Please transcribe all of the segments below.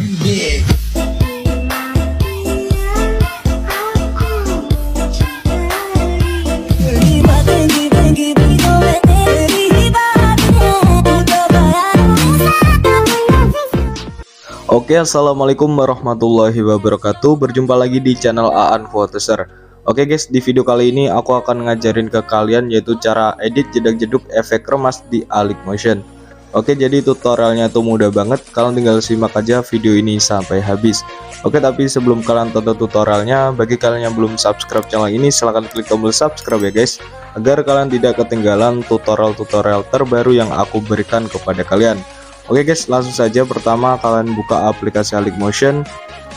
Oke, assalamualaikum warahmatullahi wabarakatuh. Berjumpa lagi di channel Aan Photoser. Oke guys, di video kali ini aku akan ngajarin ke kalian yaitu cara edit jedak-jeduk efek remas di Aligmotion. Oke, jadi tutorialnya tuh mudah banget. Kalian tinggal simak aja video ini sampai habis. Oke, tapi sebelum kalian tonton tutorialnya, bagi kalian yang belum subscribe channel ini, silahkan klik tombol subscribe ya guys, agar kalian tidak ketinggalan tutorial-tutorial terbaru yang aku berikan kepada kalian. Oke guys, langsung saja. Pertama kalian buka aplikasi Aligmotion.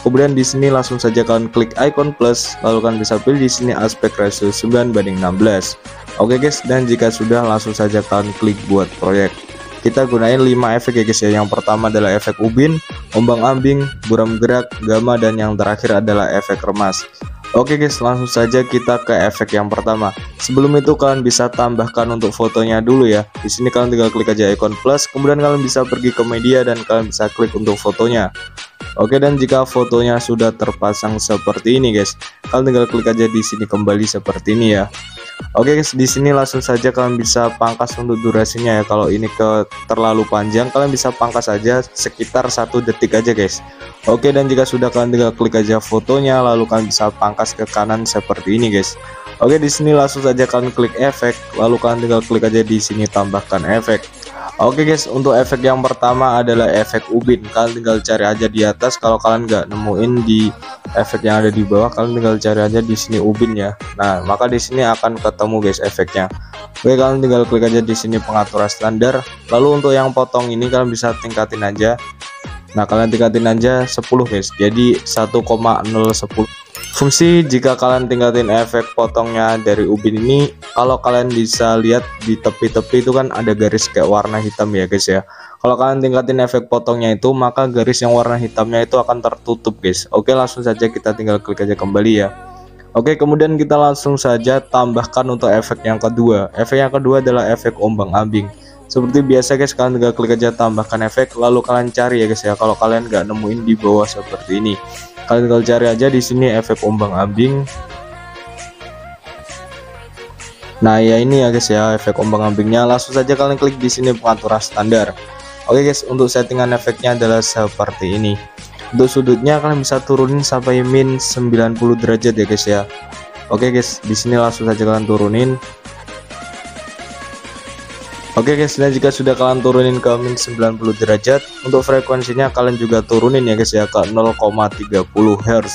Kemudian di sini langsung saja kalian klik icon plus, lalu kalian bisa pilih di sini aspek ratio 9:16. Oke guys, dan jika sudah langsung saja kalian klik buat proyek. Kita gunain 5 efek ya guys ya. Yang pertama adalah efek ubin, ombang-ambing, buram gerak, gamma, dan yang terakhir adalah efek remas. Oke guys, langsung saja kita ke efek yang pertama. Sebelum itu kalian bisa tambahkan untuk fotonya dulu ya. Di sini kalian tinggal klik aja icon plus, kemudian kalian bisa pergi ke media dan kalian bisa klik untuk fotonya. Oke, dan jika fotonya sudah terpasang seperti ini guys, kalian tinggal klik aja di sini kembali seperti ini ya. Oke guys, di sini langsung saja kalian bisa pangkas untuk durasinya ya. Kalau ini terlalu panjang, kalian bisa pangkas aja sekitar 1 detik aja guys. Oke, dan jika sudah kalian tinggal klik aja fotonya, lalu kalian bisa pangkas ke kanan seperti ini guys. Oke, di sini langsung saja kalian klik efek, lalu kalian tinggal klik aja di sini tambahkan efek. Oke guys, untuk efek yang pertama adalah efek ubin. Kalian tinggal cari aja di atas. Kalau kalian nggak nemuin di efek yang ada di bawah, kalian tinggal cari aja di sini ubin ya. Nah, maka di sini akan ketemu guys efeknya. Oke, kalian tinggal klik aja di sini pengaturan standar. Lalu untuk yang potong ini kalian bisa tingkatin aja. Nah, kalian tingkatin aja 10 guys. Jadi 1,010. Fungsi jika kalian tingkatin efek potongnya dari ubin ini, kalau kalian bisa lihat di tepi-tepi itu kan ada garis kayak warna hitam ya guys ya. Kalau kalian tingkatin efek potongnya itu, maka garis yang warna hitamnya itu akan tertutup guys. Oke, langsung saja kita tinggal klik aja kembali ya. Oke, kemudian kita langsung saja tambahkan untuk efek yang kedua. Efek yang kedua adalah efek ombang-ambing. Seperti biasa guys, kalian tinggal klik aja tambahkan efek, lalu kalian cari ya guys ya. Kalau kalian nggak nemuin di bawah seperti ini, kalian tinggal cari aja di sini efek ombang-ambing. Nah ya, ini ya guys ya efek ombang-ambingnya. Langsung saja kalian klik di sini pengaturan standar. Oke guys, untuk settingan efeknya adalah seperti ini. Untuk sudutnya kalian bisa turunin sampai min 90 derajat ya guys ya. Oke guys, di sini langsung saja kalian turunin. Oke guys, dan jika sudah kalian turunin ke min 90 derajat, untuk frekuensinya kalian juga turunin ya guys ya ke 0,30 Hz.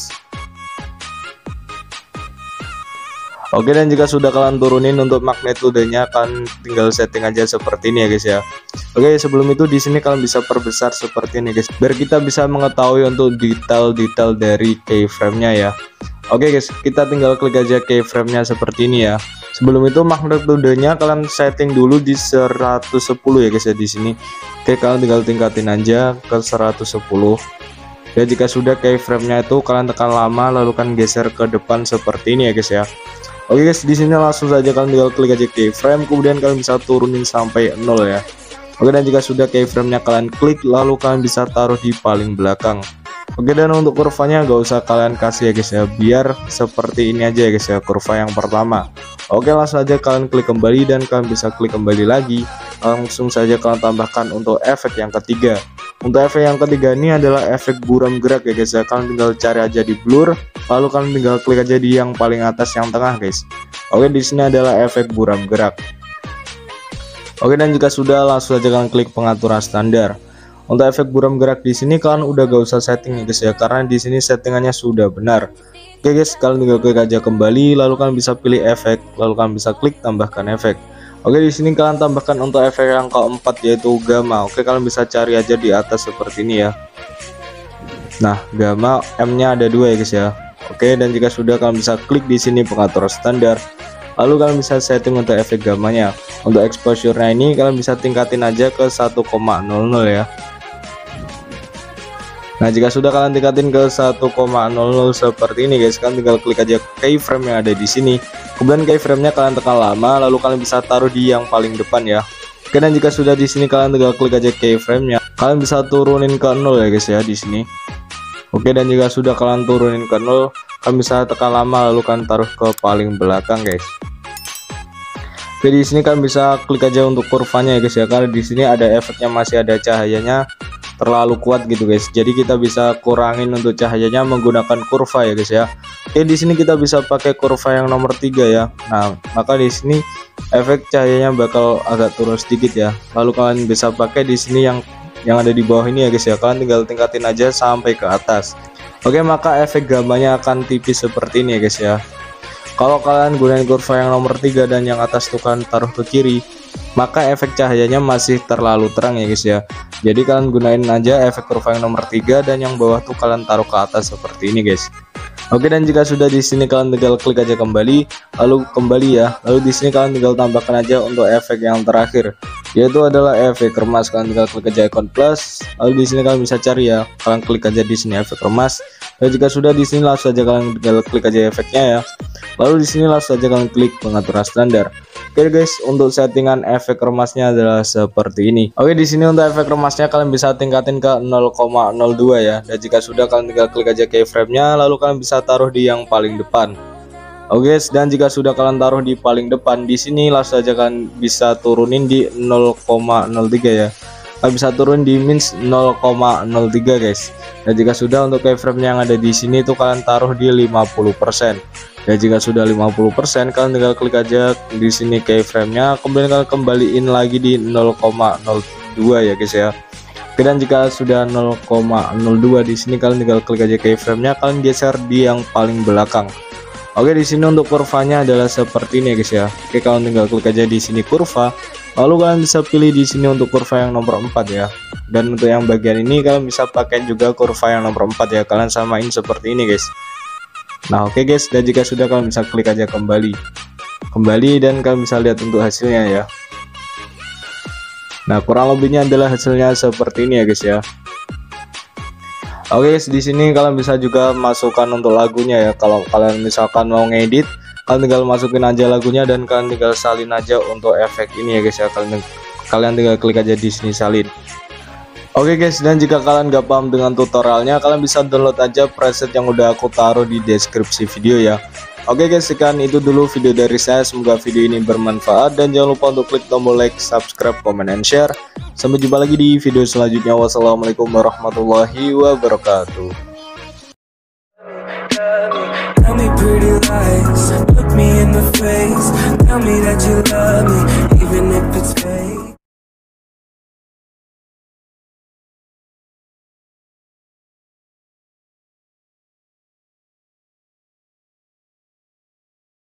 Oke, dan jika sudah kalian turunin untuk magnitudenya, kalian tinggal setting aja seperti ini ya guys ya. Oke, sebelum itu di sini kalian bisa perbesar seperti ini guys, biar kita bisa mengetahui untuk detail-detail dari keyframe-nya ya. Oke guys, kita tinggal klik aja keyframe-nya seperti ini ya. Sebelum itu magnitudenya kalian setting dulu di 110 ya guys ya di sini. Oke, kalian tinggal tingkatin aja ke 110. Ya, jika sudah keyframe-nya itu kalian tekan lama, lalu kan geser ke depan seperti ini ya guys ya. Oke guys, di sini langsung saja kalian tinggal klik aja keyframe, kemudian kalian bisa turunin sampai 0 ya. Oke, dan jika sudah keyframe-nya kalian klik, lalu kalian bisa taruh di paling belakang. Oke, dan untuk kurvanya gak usah kalian kasih ya guys ya, biar seperti ini aja ya guys ya kurva yang pertama. Oke, langsung aja kalian klik kembali dan kalian bisa klik kembali lagi. Langsung saja kalian tambahkan untuk efek yang ketiga. Untuk efek yang ketiga ini adalah efek buram gerak ya guys ya. Kalian tinggal cari aja di blur, lalu kalian tinggal klik aja di yang paling atas yang tengah guys. Oke, di sini adalah efek buram gerak. Oke, dan jika sudah langsung saja kalian klik pengaturan standar. Untuk efek buram gerak di sini kalian udah gak usah setting ya guys ya, karena di sini settingannya sudah benar. Oke guys, kalian tinggal klik aja kembali, lalu kalian bisa pilih efek, lalu kalian bisa klik tambahkan efek. Oke, di sini kalian tambahkan untuk efek yang keempat yaitu gamma. Oke, kalian bisa cari aja di atas seperti ini ya. Nah, gamma M-nya ada 2 ya guys ya. Oke, dan jika sudah kalian bisa klik di sini pengaturan standar. Lalu kalian bisa setting untuk efek gammanya. Untuk exposure-nya ini kalian bisa tingkatin aja ke 1,00 ya. Nah, jika sudah kalian tingkatin ke 1,00 seperti ini guys, kalian tinggal klik aja keyframe yang ada di sini. Kemudian keyframe-nya kalian tekan lama, lalu kalian bisa taruh di yang paling depan ya. Oke, dan jika sudah di sini kalian tinggal klik aja keyframe-nya. kalian bisa turunin ke 0 ya guys ya di sini. Oke, dan jika sudah kalian turunin ke 0, kalian bisa tekan lama lalu kalian taruh ke paling belakang guys. Oke, di sini kalian bisa klik aja untuk kurvanya ya guys ya, karena di sini ada efeknya, masih ada cahayanya terlalu kuat gitu guys. Jadi kita bisa kurangin untuk cahayanya menggunakan kurva ya guys ya. Oke, di sini kita bisa pakai kurva yang nomor 3 ya. Nah, maka di sini efek cahayanya bakal agak turun sedikit ya. Lalu kalian bisa pakai di sini yang ada di bawah ini ya guys ya. Kalian tinggal tingkatin aja sampai ke atas. Oke, maka efek gambarnya akan tipis seperti ini ya guys ya. Kalau kalian gunain kurva yang nomor 3 dan yang atas tuh kan taruh ke kiri, maka efek cahayanya masih terlalu terang ya guys ya. Jadi kalian gunain aja efek kurva yang nomor 3 dan yang bawah tuh kalian taruh ke atas seperti ini guys. Oke, dan jika sudah di sini kalian tinggal klik aja kembali, lalu kembali ya. Lalu di sini kalian tinggal tambahkan aja untuk efek yang terakhir, yaitu adalah efek remas. Kalian tinggal klik aja icon plus, lalu di sini kalian bisa cari ya. Kalian klik aja di sini efek remas. Dan jika sudah di sini langsung aja kalian tinggal klik aja efeknya ya. Lalu di sini langsung aja kalian klik pengaturan standar. Oke guys, untuk settingan efek remasnya adalah seperti ini. Oke, di sini untuk efek remasnya kalian bisa tingkatin ke 0,02 ya. Dan jika sudah kalian tinggal klik aja keyframe-nya, lalu kalian bisa taruh di yang paling depan. Oke guys, dan jika sudah kalian taruh di paling depan, di sini langsung aja kalian bisa turunin di 0,03 ya. Kalian bisa turun di minus 0,03 guys. Dan jika sudah untuk keyframe yang ada di sini itu kalian taruh di 50%. Ya, jika sudah 50% kalian tinggal klik aja di sini keyframe-nya, kemudian kalian kembaliin lagi di 0,02 ya guys ya. Oke, dan jika sudah 0,02 di sini kalian tinggal klik aja keyframe-nya, kalian geser di yang paling belakang. Oke, di sini untuk kurvanya adalah seperti ini ya guys ya. Oke, kalian tinggal klik aja di sini kurva, lalu kalian bisa pilih di sini untuk kurva yang nomor 4 ya. Dan untuk yang bagian ini kalian bisa pakai juga kurva yang nomor 4 ya. Kalian samain seperti ini guys. Nah, oke guys, dan jika sudah kalian bisa klik aja kembali dan kalian bisa lihat untuk hasilnya ya. Nah, kurang lebihnya adalah hasilnya seperti ini ya guys ya. Oke guys, di sini kalian bisa juga masukkan untuk lagunya ya. Kalau kalian misalkan mau ngedit, kalian tinggal masukin aja lagunya dan kalian tinggal salin aja untuk efek ini ya guys ya. Kalian tinggal klik aja di sini salin. Oke guys, dan jika kalian gak paham dengan tutorialnya, kalian bisa download aja preset yang udah aku taruh di deskripsi video ya. Oke guys, sekian itu dulu video dari saya. Semoga video ini bermanfaat dan jangan lupa untuk klik tombol like, subscribe, comment, and share. Sampai jumpa lagi di video selanjutnya. Wassalamualaikum warahmatullahi wabarakatuh. Tell me pretty lies, look me in the face, tell me that you love me, even if it's fake.